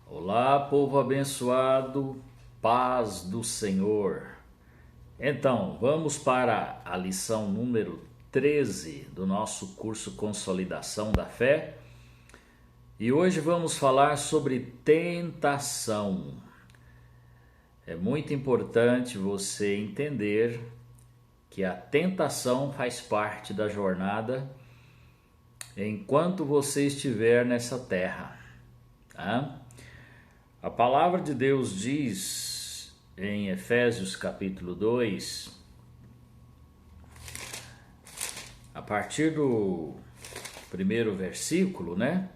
Olá, povo abençoado, paz do Senhor. Então, vamos para a lição número 13 do nosso curso Consolidação da Fé. E hoje vamos falar sobre tentação. É muito importante você entender que a tentação faz parte da jornada enquanto você estiver nessa terra, tá? A palavra de Deus diz em Efésios capítulo 2, a partir do primeiro versículo, né?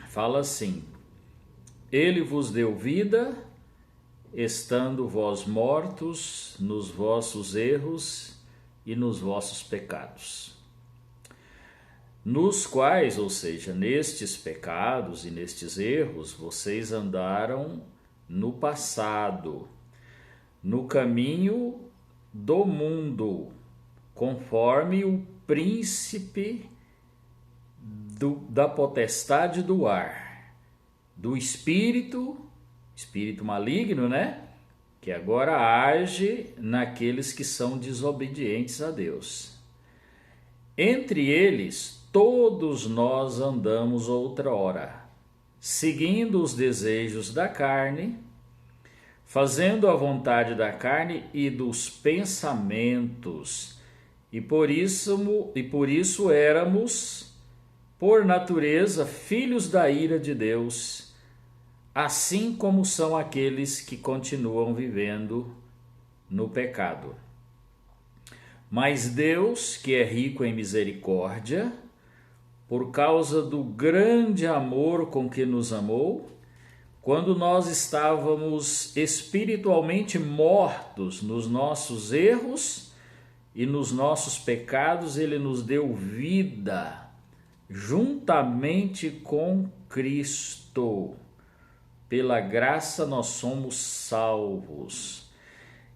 Fala assim: Ele vos deu vida, estando vós mortos nos vossos erros e nos vossos pecados, nos quais, ou seja, nestes pecados e nestes erros, vocês andaram no passado, no caminho do mundo, conforme o príncipe da potestade do ar, do espírito maligno, né? Que agora age naqueles que são desobedientes a Deus. Entre eles, todos nós andamos outrora, seguindo os desejos da carne, fazendo a vontade da carne e dos pensamentos, e por isso éramos, por natureza, filhos da ira de Deus, assim como são aqueles que continuam vivendo no pecado. Mas Deus, que é rico em misericórdia, por causa do grande amor com que nos amou, quando nós estávamos espiritualmente mortos nos nossos erros e nos nossos pecados, Ele nos deu vida juntamente com Cristo. Pela graça nós somos salvos.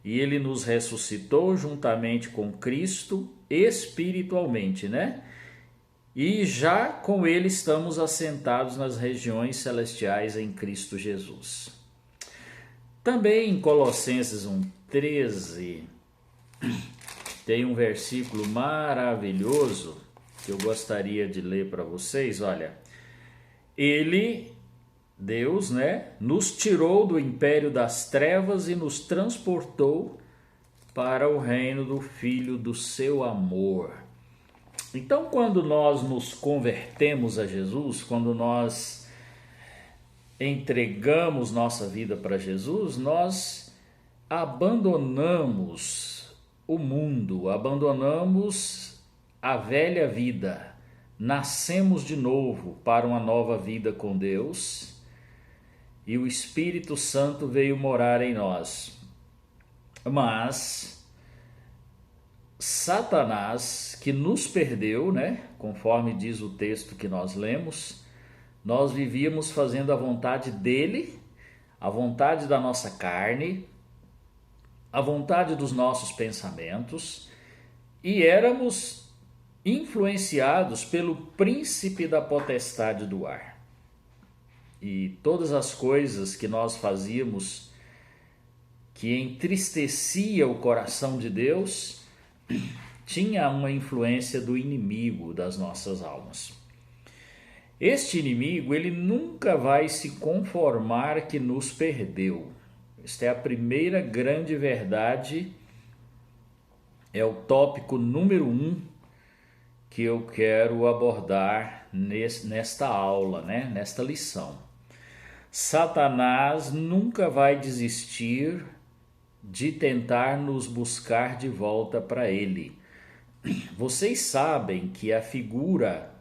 E Ele nos ressuscitou juntamente com Cristo espiritualmente, né? E já com Ele estamos assentados nas regiões celestiais em Cristo Jesus. Também em Colossenses 1,13 tem um versículo maravilhoso que eu gostaria de ler para vocês. Olha, Deus, né, nos tirou do império das trevas e nos transportou para o reino do Filho do seu amor. Então, quando nós nos convertemos a Jesus, quando nós entregamos nossa vida para Jesus, nós abandonamos o mundo, abandonamos a velha vida, nascemos de novo para uma nova vida com Deus. E o Espírito Santo veio morar em nós. Mas Satanás, que nos perdeu, né? Conforme diz o texto que nós lemos, nós vivíamos fazendo a vontade dele, a vontade da nossa carne, a vontade dos nossos pensamentos, e éramos influenciados pelo príncipe da potestade do ar. E todas as coisas que nós fazíamos que entristecia o coração de Deus tinha uma influência do inimigo das nossas almas. Este inimigo, ele nunca vai se conformar que nos perdeu. Esta é a primeira grande verdade, é o tópico número 1 que eu quero abordar nesta aula, né? Nesta lição. Satanás nunca vai desistir de tentar nos buscar de volta para ele. Vocês sabem que a figura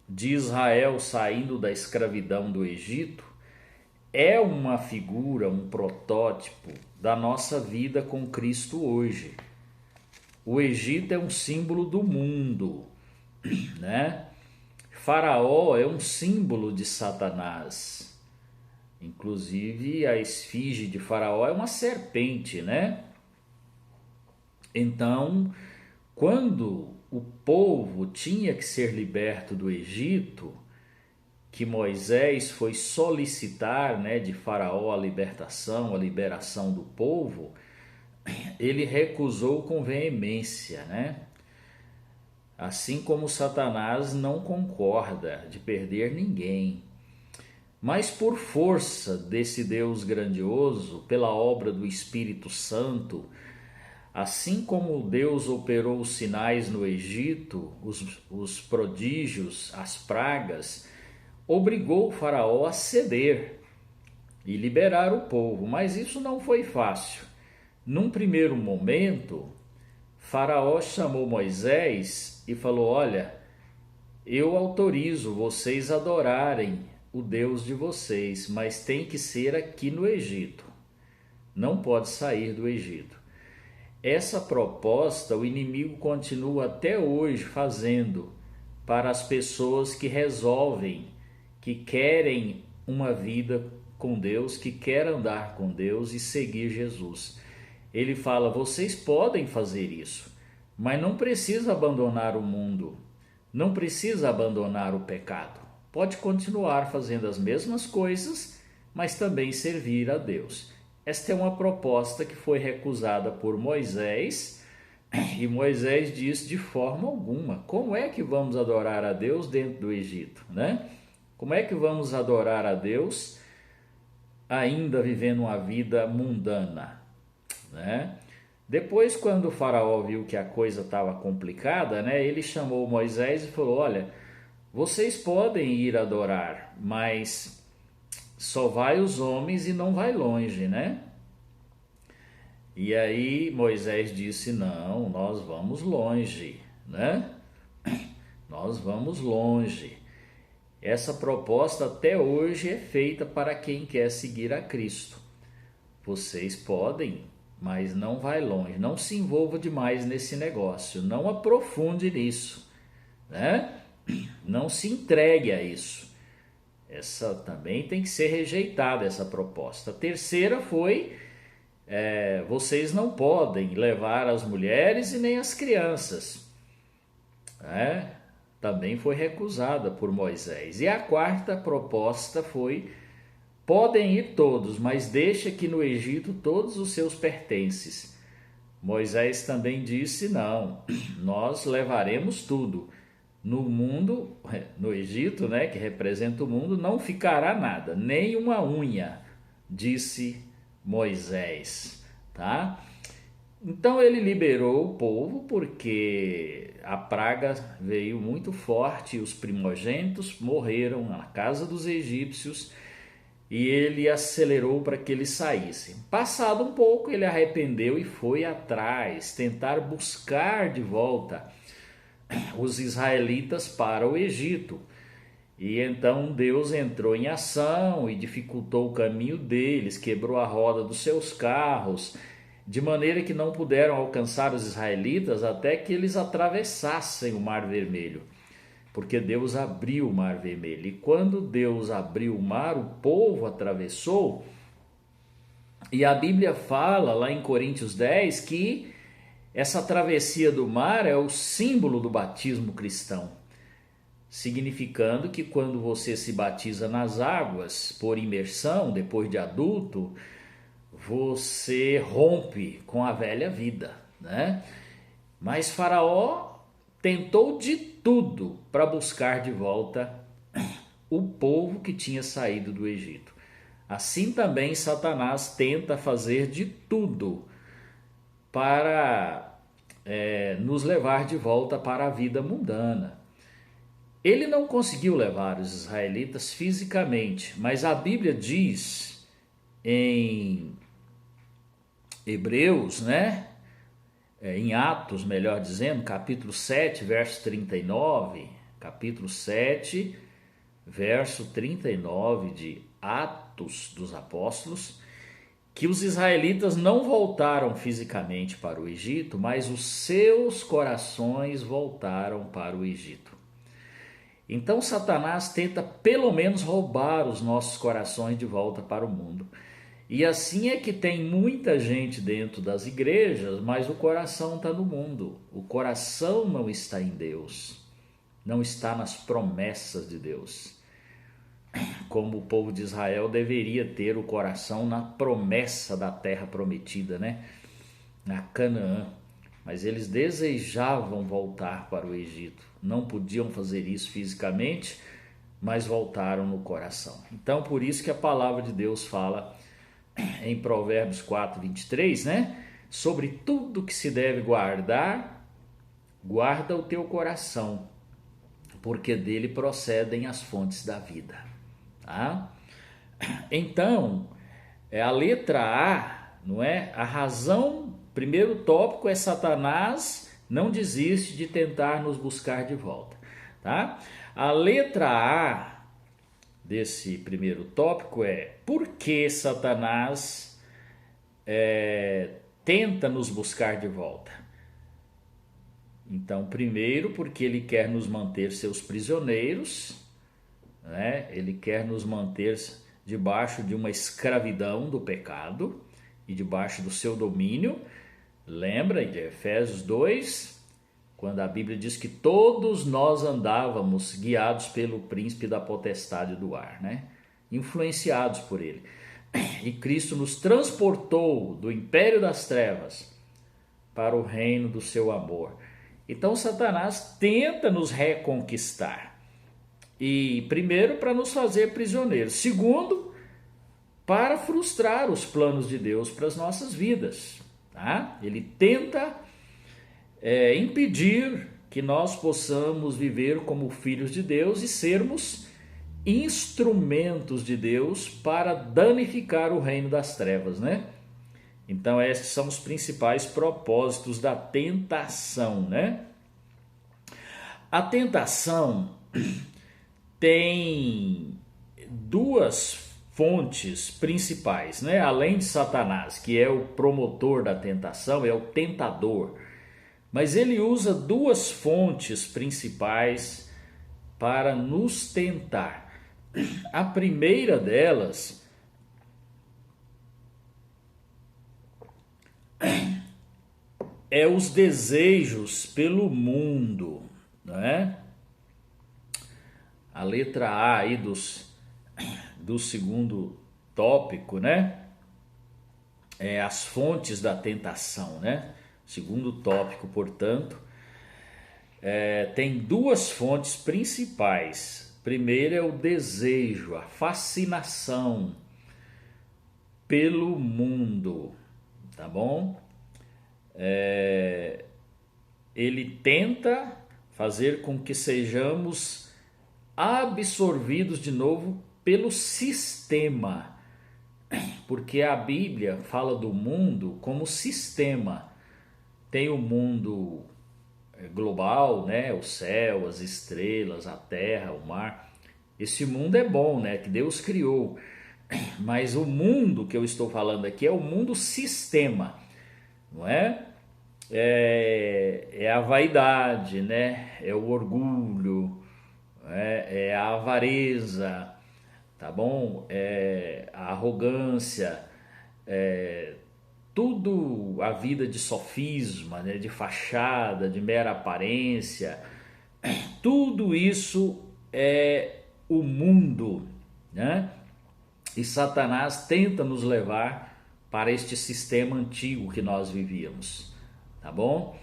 de Israel saindo da escravidão do Egito é uma figura, um protótipo da nossa vida com Cristo hoje. O Egito é um símbolo do mundo, né? Faraó é um símbolo de Satanás. Inclusive, a esfinge de Faraó é uma serpente, né? Então, quando o povo tinha que ser liberto do Egito, que Moisés foi solicitar, né, de Faraó a libertação, a liberação do povo, ele recusou com veemência, né? Assim como Satanás não concorda de perder ninguém. Mas por força desse Deus grandioso, pela obra do Espírito Santo, assim como Deus operou os sinais no Egito, os prodígios, as pragas, obrigou o Faraó a ceder e liberar o povo. Mas isso não foi fácil. Num primeiro momento, Faraó chamou Moisés e falou: olha, eu autorizo vocês a adorarem o Deus de vocês, mas tem que ser aqui no Egito. Não pode sair do Egito. Essa proposta o inimigo continua até hoje fazendo para as pessoas que resolvem, que querem uma vida com Deus, que querem andar com Deus e seguir Jesus. Ele fala: vocês podem fazer isso, mas não precisa abandonar o mundo, não precisa abandonar o pecado. Pode continuar fazendo as mesmas coisas, mas também servir a Deus. Esta é uma proposta que foi recusada por Moisés, e Moisés diz: de forma alguma. Como é que vamos adorar a Deus dentro do Egito, né? Como é que vamos adorar a Deus ainda vivendo uma vida mundana, né? Depois, quando o Faraó viu que a coisa estava complicada, né, ele chamou Moisés e falou: olha, vocês podem ir adorar, mas só vai os homens e não vai longe, né? E aí Moisés disse: não, nós vamos longe, né? Nós vamos longe. Essa proposta até hoje é feita para quem quer seguir a Cristo. Vocês podem, mas não vai longe. Não se envolva demais nesse negócio. Não aprofunde nisso, né? Não se entregue a isso. Essa também tem que ser rejeitada, essa proposta. A terceira foi: vocês não podem levar as mulheres e nem as crianças, né? Também foi recusada por Moisés. E a quarta proposta foi: podem ir todos, mas deixe aqui no Egito todos os seus pertences. Moisés também disse: não, nós levaremos tudo. No mundo, no Egito, né, que representa o mundo, não ficará nada, nem uma unha, disse Moisés, tá? Então ele liberou o povo porque a praga veio muito forte e os primogênitos morreram na casa dos egípcios, e ele acelerou para que eles saíssem. Passado um pouco, ele arrependeu e foi atrás, tentar buscar de volta os israelitas para o Egito. E então Deus entrou em ação e dificultou o caminho deles, quebrou a roda dos seus carros, de maneira que não puderam alcançar os israelitas até que eles atravessassem o Mar Vermelho, porque Deus abriu o Mar Vermelho. E quando Deus abriu o mar, o povo atravessou. E a Bíblia fala lá em Coríntios 10 que essa travessia do mar é o símbolo do batismo cristão, significando que quando você se batiza nas águas por imersão, depois de adulto, você rompe com a velha vida, né? Mas Faraó tentou de tudo para buscar de volta o povo que tinha saído do Egito. Assim também Satanás tenta fazer de tudo para nos levar de volta para a vida mundana. Ele não conseguiu levar os israelitas fisicamente, mas a Bíblia diz em Hebreus, né? Em Atos, melhor dizendo, capítulo 7, verso 39, capítulo 7, verso 39 de Atos dos Apóstolos, que os israelitas não voltaram fisicamente para o Egito, mas os seus corações voltaram para o Egito. Então Satanás tenta pelo menos roubar os nossos corações de volta para o mundo. E assim é que tem muita gente dentro das igrejas, mas o coração está no mundo. O coração não está em Deus, não está nas promessas de Deus. como o povo de Israel deveria ter o coração na promessa da terra prometida, né? Na Canaã. Mas eles desejavam voltar para o Egito. Não podiam fazer isso fisicamente, mas voltaram no coração. Então, por isso que a palavra de Deus fala em Provérbios 4:23, né? Sobre tudo que se deve guardar, guarda o teu coração, porque dele procedem as fontes da vida. Tá? Então, a letra A, não é? A razão, primeiro tópico é Satanás não desiste de tentar nos buscar de volta. Tá? A letra A desse primeiro tópico é: por que Satanás tenta nos buscar de volta? Então, primeiro, porque ele quer nos manter seus prisioneiros, né? Ele quer nos manter debaixo de uma escravidão do pecado e debaixo do seu domínio. Lembra de Efésios 2, quando a Bíblia diz que todos nós andávamos guiados pelo príncipe da potestade do ar, né? Influenciados por ele. E Cristo nos transportou do império das trevas para o reino do seu amor. Então Satanás tenta nos reconquistar. E primeiro, para nos fazer prisioneiros. Segundo, para frustrar os planos de Deus para as nossas vidas. Tá? Ele tenta impedir que nós possamos viver como filhos de Deus e sermos instrumentos de Deus para danificar o reino das trevas, né? Então esses são os principais propósitos da tentação, né? A tentação tem duas fontes principais, né? Além de Satanás, que é o promotor da tentação, é o tentador. Mas ele usa duas fontes principais para nos tentar. A primeira delas é os desejos pelo mundo, não é? A letra A aí do segundo tópico, né? É as fontes da tentação, né? Segundo tópico, portanto, tem duas fontes principais. Primeiro é o desejo, a fascinação pelo mundo, tá bom? Ele tenta fazer com que sejamos absorvidos de novo pelo sistema, porque a Bíblia fala do mundo como sistema. Tem o mundo global, né? O céu, as estrelas, a terra, o mar. Esse mundo é bom, né? Que Deus criou. Mas o mundo que eu estou falando aqui é o mundo sistema, não é? É a vaidade, né? É o orgulho, é a avareza, tá bom? É a arrogância, tudo a vida de sofisma, né? De fachada, de mera aparência, tudo isso é o mundo, né? E Satanás tenta nos levar para este sistema antigo que nós vivíamos, tá bom?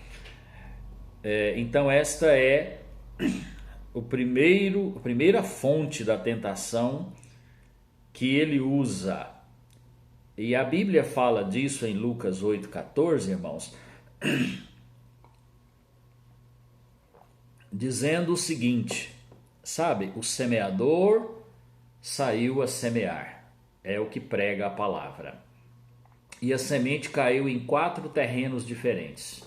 Então esta é a primeira fonte da tentação que ele usa. E a Bíblia fala disso em Lucas 8,14, irmãos, dizendo o seguinte, sabe, o semeador saiu a semear, é o que prega a palavra. E a semente caiu em 4 terrenos diferentes,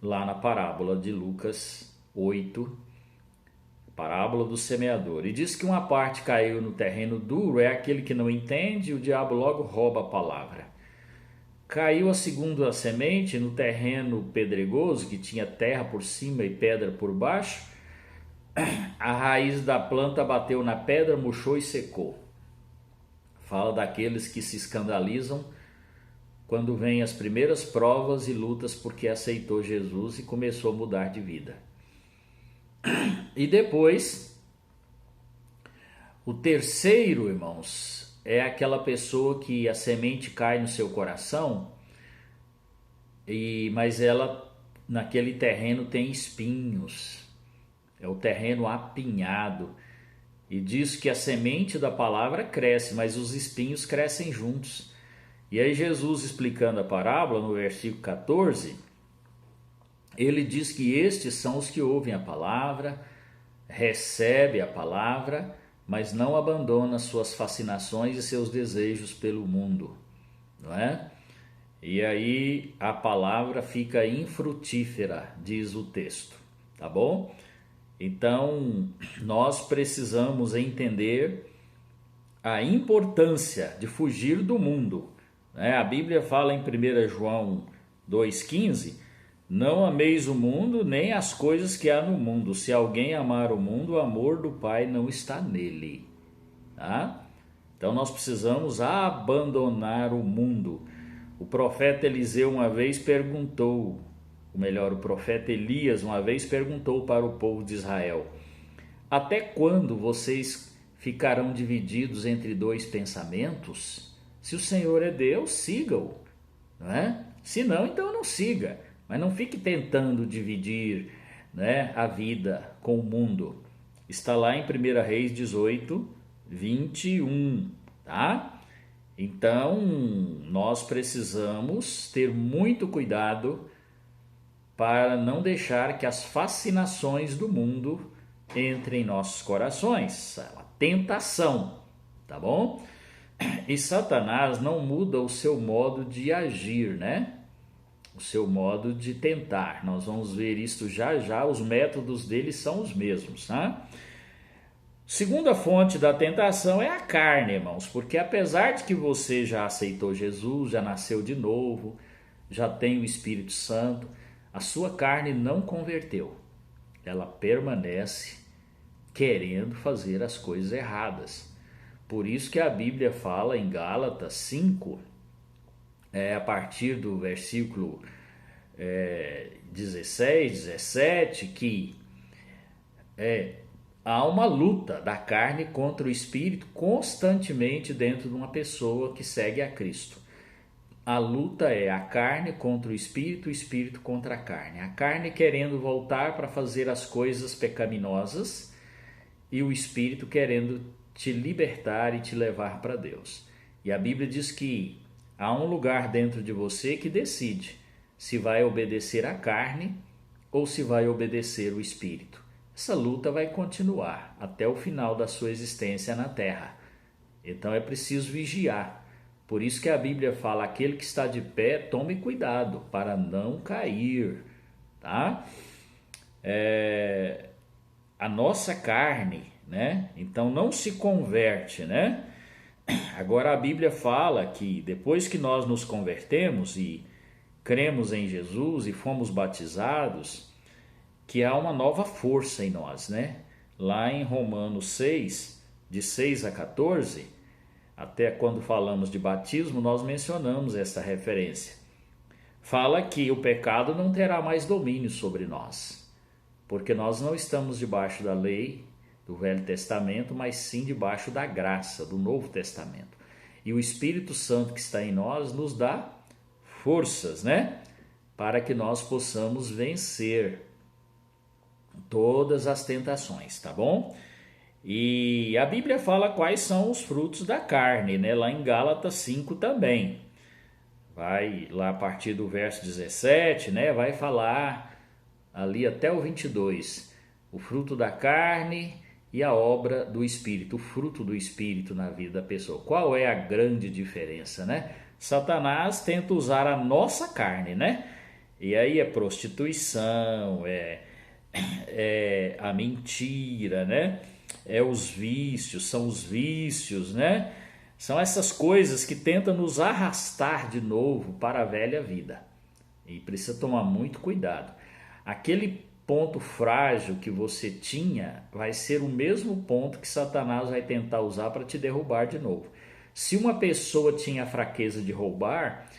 lá na parábola de Lucas 8, parábola do semeador. E diz que uma parte caiu no terreno duro, é aquele que não entende, e o diabo logo rouba a palavra. Caiu a segunda semente no terreno pedregoso, que tinha terra por cima e pedra por baixo. A raiz da planta bateu na pedra, murchou e secou. Fala daqueles que se escandalizam quando vêm as primeiras provas e lutas porque aceitou Jesus e começou a mudar de vida. E depois, O terceiro, irmãos, é aquela pessoa que a semente cai no seu coração, mas ela naquele terreno tem espinhos. É o terreno apinhado. E diz que a semente da palavra cresce, mas os espinhos crescem juntos. E aí Jesus, explicando a parábola, no versículo 14, ele diz que estes são os que ouvem a palavra, recebem a palavra, mas não abandonam suas fascinações e seus desejos pelo mundo, não é? E aí a palavra fica infrutífera, diz o texto, tá bom? Então, nós precisamos entender a importância de fugir do mundo, né? A Bíblia fala em 1 João 2,15, não ameis o mundo, nem as coisas que há no mundo. Se alguém amar o mundo, o amor do Pai não está nele. Tá? Então, nós precisamos abandonar o mundo. O profeta Eliseu uma vez perguntou, ou melhor, o profeta Elias uma vez perguntou para o povo de Israel: até quando vocês ficarão divididos entre dois pensamentos? Se o Senhor é Deus, siga-o, não é? Se não, então não siga, mas não fique tentando dividir, né, a vida com o mundo. Está lá em 1 Reis 18, 21, tá? Então, nós precisamos ter muito cuidado para não deixar que as fascinações do mundo entrem em nossos corações. É uma tentação, tá bom? E Satanás não muda o seu modo de agir, né? O seu modo de tentar. Nós vamos ver isso já já, os métodos dele são os mesmos, tá? Segunda fonte da tentação é a carne, irmãos, porque apesar de que você já aceitou Jesus, já nasceu de novo, já tem o Espírito Santo, a sua carne não converteu. Ela permanece querendo fazer as coisas erradas. Por isso que a Bíblia fala em Gálatas 5, a partir do versículo 16, 17, que há uma luta da carne contra o espírito constantemente dentro de uma pessoa que segue a Cristo. A luta é a carne contra o espírito contra a carne. A carne querendo voltar para fazer as coisas pecaminosas e o espírito querendo te libertar e te levar para Deus. E a Bíblia diz que há um lugar dentro de você que decide se vai obedecer à carne ou se vai obedecer o espírito. Essa luta vai continuar até o final da sua existência na terra. Então é preciso vigiar. Por isso que a Bíblia fala: aquele que está de pé, tome cuidado para não cair, tá? A nossa carne, né? Então não se converte, né? Agora a Bíblia fala que depois que nós nos convertemos e cremos em Jesus e fomos batizados, que há uma nova força em nós, né? Lá em Romanos 6, de 6 a 14, até quando falamos de batismo, nós mencionamos essa referência. Fala que o pecado não terá mais domínio sobre nós, porque nós não estamos debaixo da lei do Velho Testamento, mas sim debaixo da graça do Novo Testamento. E o Espírito Santo que está em nós nos dá forças, né? Para que nós possamos vencer todas as tentações, tá bom? E a Bíblia fala quais são os frutos da carne, né? Lá em Gálatas 5 também. Vai lá a partir do verso 17, né? Vai falar ali até o 22. O fruto da carne e a obra do Espírito, o fruto do Espírito na vida da pessoa. Qual é a grande diferença, né? Satanás tenta usar a nossa carne, né? E aí é prostituição, é a mentira, né? Os vícios, são os vícios, né? São essas coisas que tentam nos arrastar de novo para a velha vida. E precisa tomar muito cuidado. Aquele ponto frágil que você tinha vai ser o mesmo ponto que Satanás vai tentar usar para te derrubar de novo. Se uma pessoa tinha a fraqueza de roubar,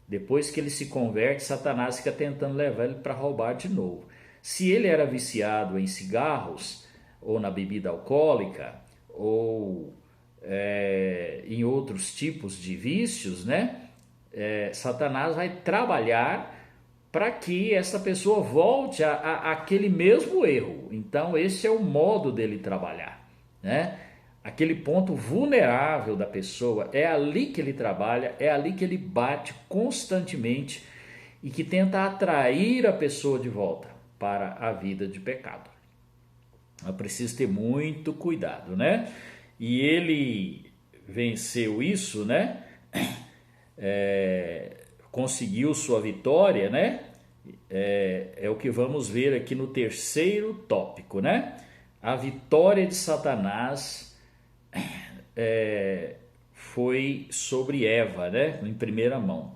depois que ele se converte, Satanás fica tentando levar ele para roubar de novo. Se ele era viciado em cigarros, ou na bebida alcoólica, ou em outros tipos de vícios, né? Satanás vai trabalhar para que essa pessoa volte àquele mesmo erro. Então esse é o modo dele trabalhar, né? Aquele ponto vulnerável da pessoa, é ali que ele trabalha, é ali que ele bate constantemente e que tenta atrair a pessoa de volta para a vida de pecado. É preciso ter muito cuidado, né? E ele venceu isso, né? Conseguiu sua vitória, né? É o que vamos ver aqui no terceiro tópico, né? A vitória de Satanás foi sobre Eva, né? Em primeira mão.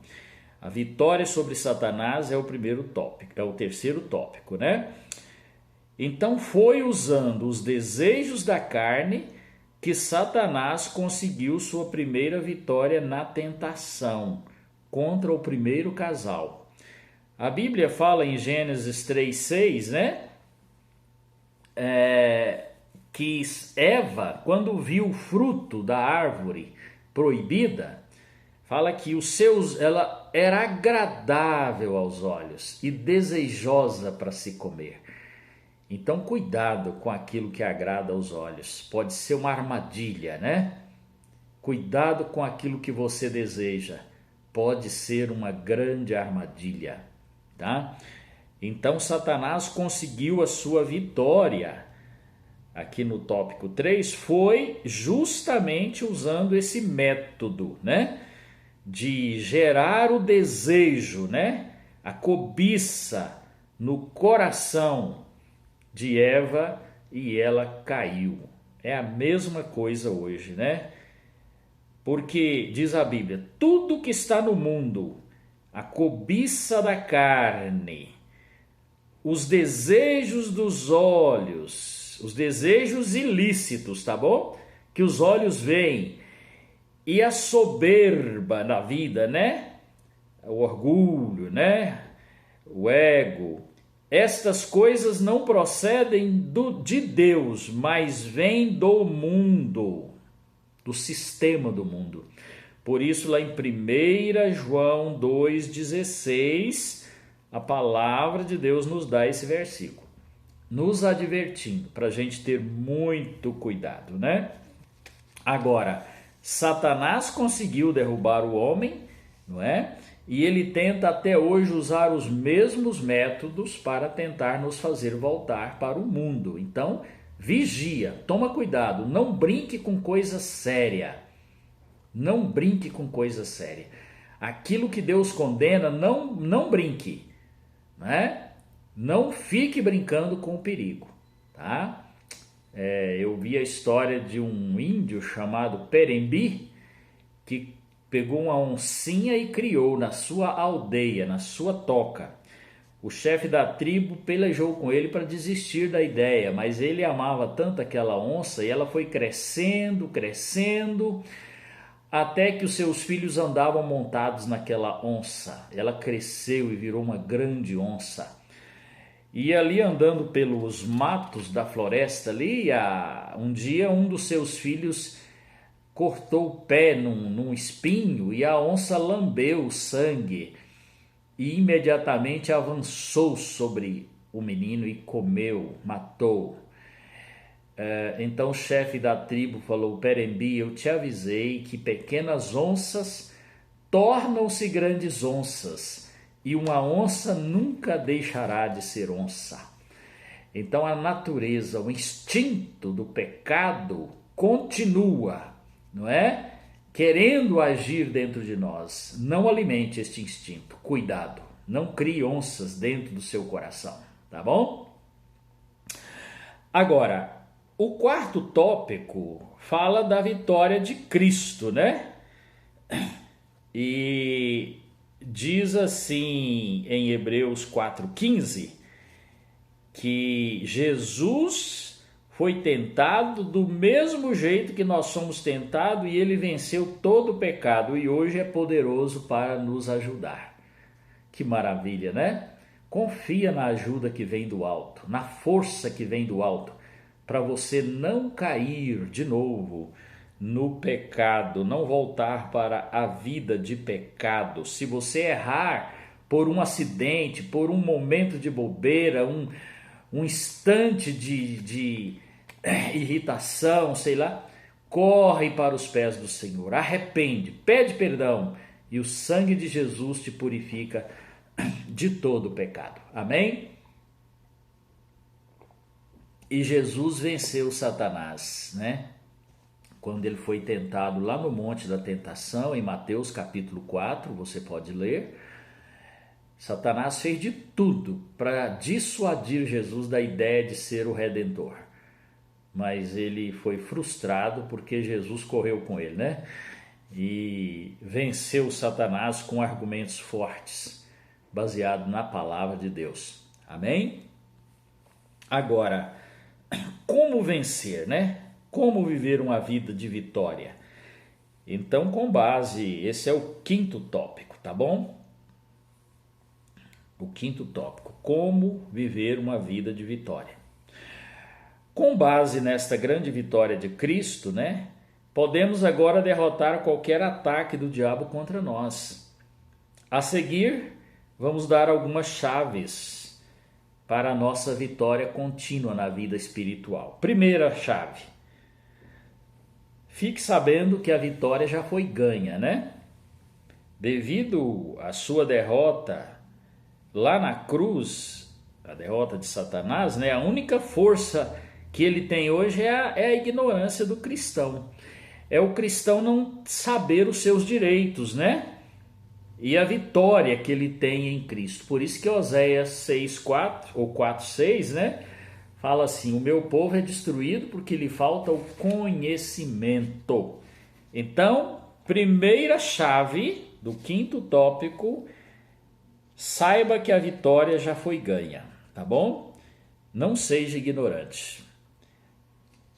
A vitória sobre Satanás é o primeiro tópico, é o terceiro tópico, né? Então foi usando os desejos da carne que Satanás conseguiu sua primeira vitória na tentação contra o primeiro casal. A Bíblia fala em Gênesis 3:6, né? Que Eva, quando viu o fruto da árvore proibida, fala que ela era agradável aos olhos e desejosa para se comer. Então, cuidado com aquilo que agrada aos olhos. Pode ser uma armadilha, né? Cuidado com aquilo que você deseja. Pode ser uma grande armadilha, tá? Então, Satanás conseguiu a sua vitória. Aqui no tópico 3, foi justamente usando esse método, né? De gerar o desejo, né? A cobiça no coração de Eva e ela caiu. É a mesma coisa hoje, né? Porque diz a Bíblia, tudo que está no mundo, a cobiça da carne, os desejos dos olhos, os desejos ilícitos, tá bom? Que os olhos veem, e a soberba na vida, né? O orgulho, né? O ego. Estas coisas não procedem de Deus, mas vêm do mundo, do sistema do mundo. Por isso, lá em 1 João 2,16, a palavra de Deus nos dá esse versículo, nos advertindo para a gente ter muito cuidado, né? Agora, Satanás conseguiu derrubar o homem, não é? E ele tenta até hoje usar os mesmos métodos para tentar nos fazer voltar para o mundo. Então, vigia, toma cuidado, não brinque com coisa séria. Não brinque com coisa séria. Aquilo que Deus condena, não brinque, né? Não fique brincando com o perigo, tá? Eu vi a história de um índio chamado Perembi, que pegou uma oncinha e criou na sua aldeia, na sua toca. O chefe da tribo pelejou com ele para desistir da ideia, mas ele amava tanto aquela onça e ela foi crescendo, crescendo, até que os seus filhos andavam montados naquela onça. Ela cresceu e virou uma grande onça. E ali andando pelos matos da floresta ali, um dia um dos seus filhos cortou o pé num espinho e a onça lambeu o sangue e imediatamente avançou sobre o menino e comeu, matou. Então o chefe da tribo falou, Perembi, eu te avisei que pequenas onças tornam-se grandes onças e uma onça nunca deixará de ser onça. Então a natureza, o instinto do pecado continua, não é? Querendo agir dentro de nós. Não alimente este instinto, cuidado, não crie onças dentro do seu coração, tá bom? Agora, o quarto tópico fala da vitória de Cristo, né? E diz assim em Hebreus 4,15 que Jesus foi tentado do mesmo jeito que nós somos tentados e ele venceu todo o pecado e hoje é poderoso para nos ajudar. Que maravilha, né? Confia na ajuda que vem do alto, na força que vem do alto, para você não cair de novo no pecado, não voltar para a vida de pecado. Se você errar por um acidente, por um momento de bobeira, um instante de irritação, sei lá, corre para os pés do Senhor, arrepende, pede perdão e o sangue de Jesus te purifica de todo o pecado. Amém? E Jesus venceu Satanás, né? Quando ele foi tentado lá no Monte da Tentação, em Mateus capítulo 4, você pode ler. Satanás fez de tudo para dissuadir Jesus da ideia de ser o Redentor. Mas ele foi frustrado porque Jesus correu com ele, né? E venceu Satanás com argumentos fortes, baseado na palavra de Deus. Amém? Agora, como vencer, né? Como viver uma vida de vitória? Então, com base, esse é o quinto tópico, tá bom? O quinto tópico, como viver uma vida de vitória. Com base nesta grande vitória de Cristo, né? Podemos agora derrotar qualquer ataque do diabo contra nós. A seguir, vamos dar algumas chaves para a nossa vitória contínua na vida espiritual. Primeira chave. Fique sabendo que a vitória já foi ganha, né? Devido à sua derrota lá na cruz, a derrota de Satanás, né? A única força que ele tem hoje é a ignorância do cristão. É o cristão não saber os seus direitos, né? E a vitória que ele tem em Cristo. Por isso que Oséias 6:4 ou 4:6, né? Fala assim: o meu povo é destruído porque lhe falta o conhecimento. Então, primeira chave do quinto tópico, saiba que a vitória já foi ganha, tá bom? Não seja ignorante.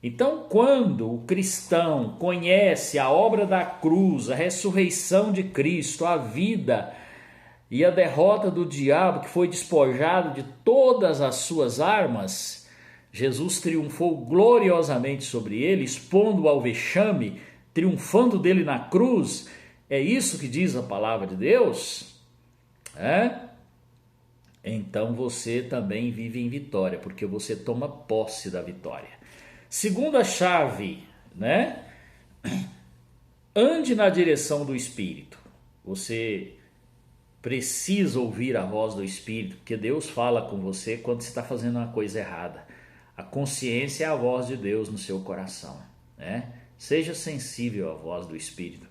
Então, quando o cristão conhece a obra da cruz, a ressurreição de Cristo, a vida e a derrota do diabo que foi despojado de todas as suas armas, Jesus triunfou gloriosamente sobre ele, expondo-o ao vexame, triunfando dele na cruz. É isso que diz a palavra de Deus? Então você também vive em vitória, porque você toma posse da vitória. Segunda chave, né? Ande na direção do Espírito. Você precisa ouvir a voz do Espírito, porque Deus fala com você quando você está fazendo uma coisa errada. A consciência é a voz de Deus no seu coração, né? Seja sensível à voz do Espírito.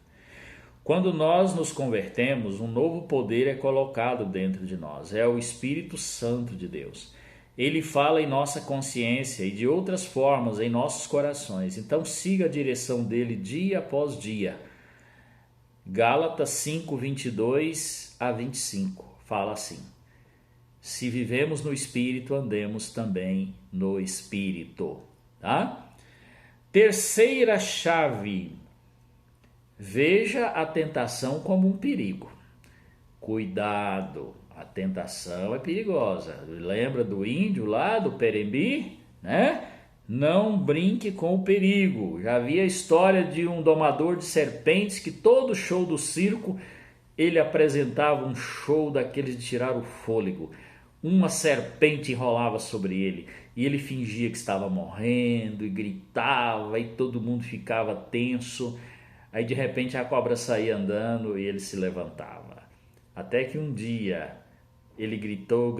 Quando nós nos convertemos, um novo poder é colocado dentro de nós. É o Espírito Santo de Deus. Ele fala em nossa consciência e de outras formas em nossos corações. Então siga a direção dele dia após dia. Gálatas 5:22-25 fala assim: se vivemos no Espírito, andemos também no Espírito. Tá? Terceira chave. Veja a tentação como um perigo. Cuidado, a tentação é perigosa. Lembra do índio lá, do Perembi, né? Não brinque com o perigo. Já vi a história de um domador de serpentes que todo show do circo ele apresentava um show daqueles de tirar o fôlego. Uma serpente enrolava sobre ele e ele fingia que estava morrendo e gritava e todo mundo ficava tenso. Aí de repente a cobra saía andando e ele se levantava. Até que um dia ele gritou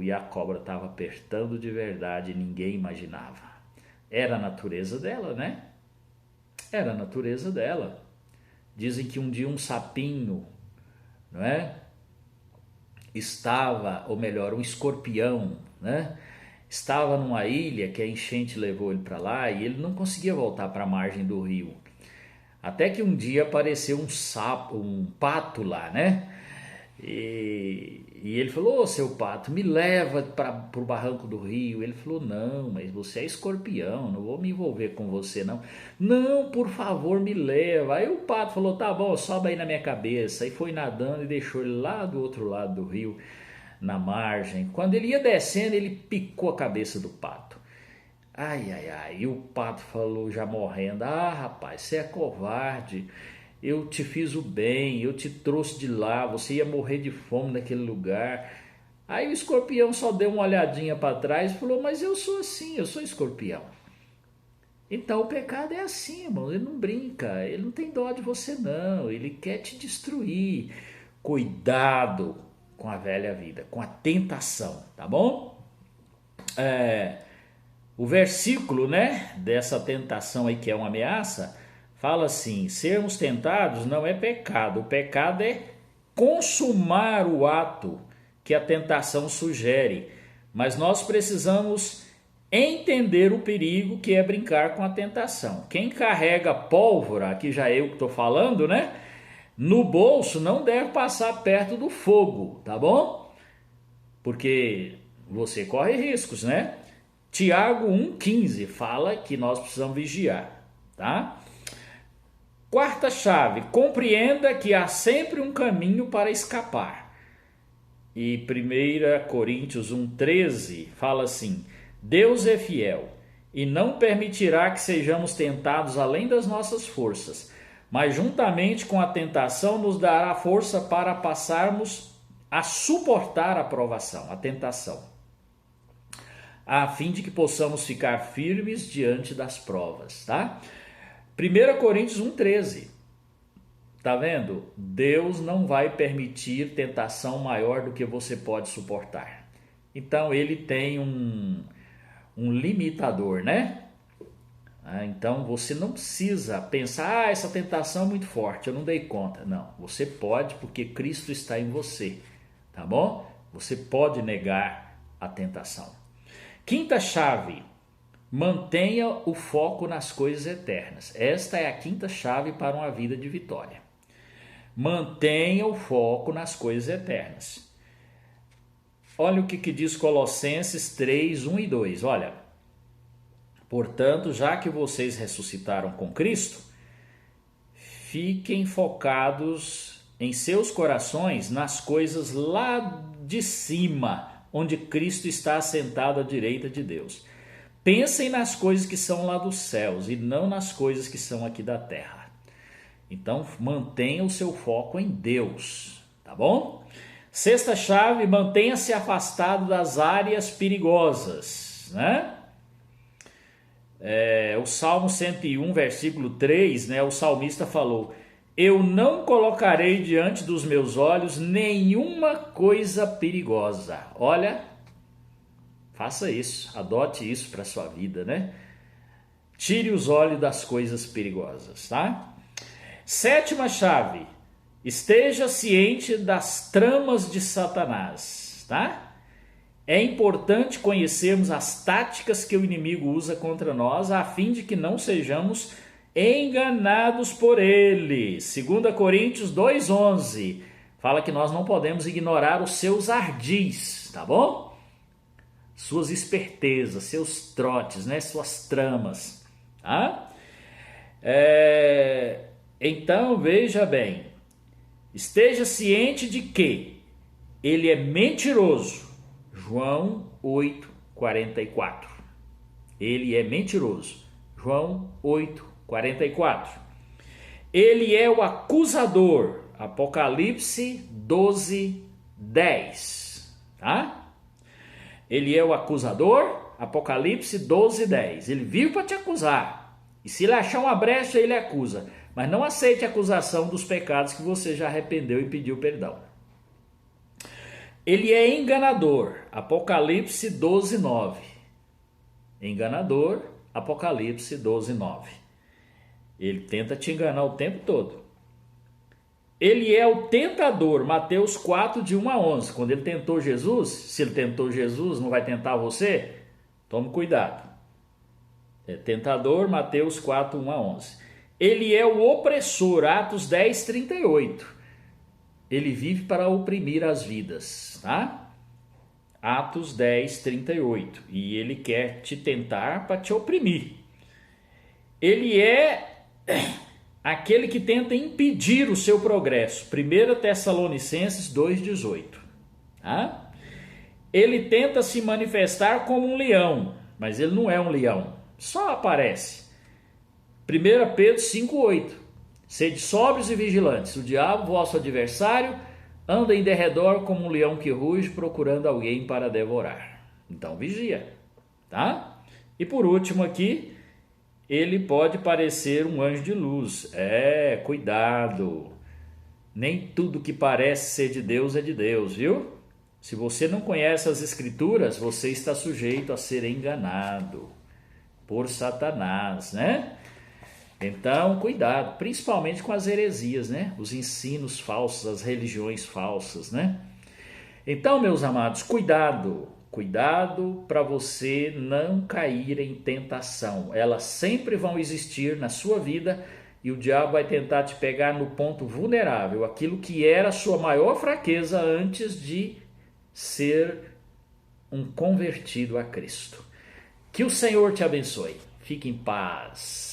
e a cobra estava apertando de verdade e ninguém imaginava. Era a natureza dela, né? Era a natureza dela. Dizem que um dia um sapinho, não é? Estava, ou melhor, um escorpião, né? Estava numa ilha que a enchente levou ele para lá e ele não conseguia voltar para a margem do rio. Até que um dia apareceu um pato lá, né? E ele falou: ô, seu pato, me leva para o barranco do rio. Ele falou: não, mas você é escorpião, não vou me envolver com você não. Não, por favor, me leva. Aí o pato falou: tá bom, sobe aí na minha cabeça. E foi nadando e deixou ele lá do outro lado do rio, na margem. Quando ele ia descendo, ele picou a cabeça do pato. Ai, ai, ai. E o padre falou já morrendo: ah, rapaz, você é covarde. Eu te fiz o bem, eu te trouxe de lá, você ia morrer de fome naquele lugar. Aí o escorpião só deu uma olhadinha para trás e falou: mas eu sou assim, eu sou escorpião. Então o pecado é assim, irmão, ele não brinca, ele não tem dó de você não, ele quer te destruir. Cuidado com a velha vida, com a tentação, tá bom? O versículo, né, dessa tentação aí que é uma ameaça, fala assim: sermos tentados não é pecado, o pecado é consumar o ato que a tentação sugere, mas nós precisamos entender o perigo que é brincar com a tentação. Quem carrega pólvora, aqui já é eu que estou falando, né? No bolso não deve passar perto do fogo, tá bom? Porque você corre riscos, né? Tiago 1,15 fala que nós precisamos vigiar, tá? Quarta chave: compreenda que há sempre um caminho para escapar. E 1 Coríntios 1,13 fala assim: Deus é fiel e não permitirá que sejamos tentados além das nossas forças, mas juntamente com a tentação nos dará força para passarmos a suportar a provação, a tentação, a fim de que possamos ficar firmes diante das provas, tá? 1 Coríntios 1,13. Tá vendo? Deus não vai permitir tentação maior do que você pode suportar. Então ele tem um limitador, né? Então você não precisa pensar: essa tentação é muito forte, eu não dei conta. Não, você pode, porque Cristo está em você, tá bom? Você pode negar a tentação. Quinta chave: mantenha o foco nas coisas eternas. Esta é a quinta chave para uma vida de vitória. Mantenha o foco nas coisas eternas. Olha o que diz Colossenses 3, 1 e 2. Olha: portanto, já que vocês ressuscitaram com Cristo, fiquem focados em seus corações nas coisas lá de cima, onde Cristo está assentado à direita de Deus. Pensem nas coisas que são lá dos céus e não nas coisas que são aqui da terra. Então, mantenha o seu foco em Deus, tá bom? Sexta chave: mantenha-se afastado das áreas perigosas, né? O Salmo 101, versículo 3, né? O salmista falou: eu não colocarei diante dos meus olhos nenhuma coisa perigosa. Olha, faça isso, adote isso para a sua vida, né? Tire os olhos das coisas perigosas, tá? Sétima chave: esteja ciente das tramas de Satanás, tá? É importante conhecermos as táticas que o inimigo usa contra nós, a fim de que não sejamos enganados por ele. 2 Coríntios 2,11 fala que nós não podemos ignorar os seus ardis, tá bom? Suas espertezas, seus trotes, né? Suas tramas, tá? Então, veja bem, esteja ciente de que ele é mentiroso. João 8,44. Ele é mentiroso. João 8,44. Ele é o acusador. Apocalipse 12:10. Tá? Ele é o acusador. Apocalipse 12:10. Ele vive para te acusar. E se ele achar uma brecha, ele acusa. Mas não aceite a acusação dos pecados que você já arrependeu e pediu perdão. Ele é enganador. Apocalipse 12:9. Enganador. Apocalipse 12:9. Ele tenta te enganar o tempo todo. Ele é o tentador. Mateus 4, de 1 a 11. Quando ele tentou Jesus, se ele tentou Jesus, não vai tentar você? Tome cuidado. É tentador. Mateus 4, 1 a 11. Ele é o opressor. Atos 10, 38. Ele vive para oprimir as vidas, tá? Atos 10, 38. E ele quer te tentar para te oprimir. Ele é aquele que tenta impedir o seu progresso. 1 Tessalonicenses 2,18. Tá? Ele tenta se manifestar como um leão. mas ele não é um leão, só aparece. 1 Pedro 5,8: Sede sóbrios e vigilantes, o diabo, vosso adversário, anda em derredor como um leão que ruge, procurando alguém para devorar. Então vigia, tá? E por último aqui, ele pode parecer um anjo de luz. Cuidado! Nem tudo que parece ser de Deus é de Deus, viu? Se você não conhece as Escrituras, você está sujeito a ser enganado por Satanás, né? Então, cuidado, principalmente com as heresias, né? Os ensinos falsos, as religiões falsas, né? Então, meus amados, cuidado para você não cair em tentação. Elas sempre vão existir na sua vida e o diabo vai tentar te pegar no ponto vulnerável, aquilo que era a sua maior fraqueza antes de ser um convertido a Cristo. Que o Senhor te abençoe. Fique em paz.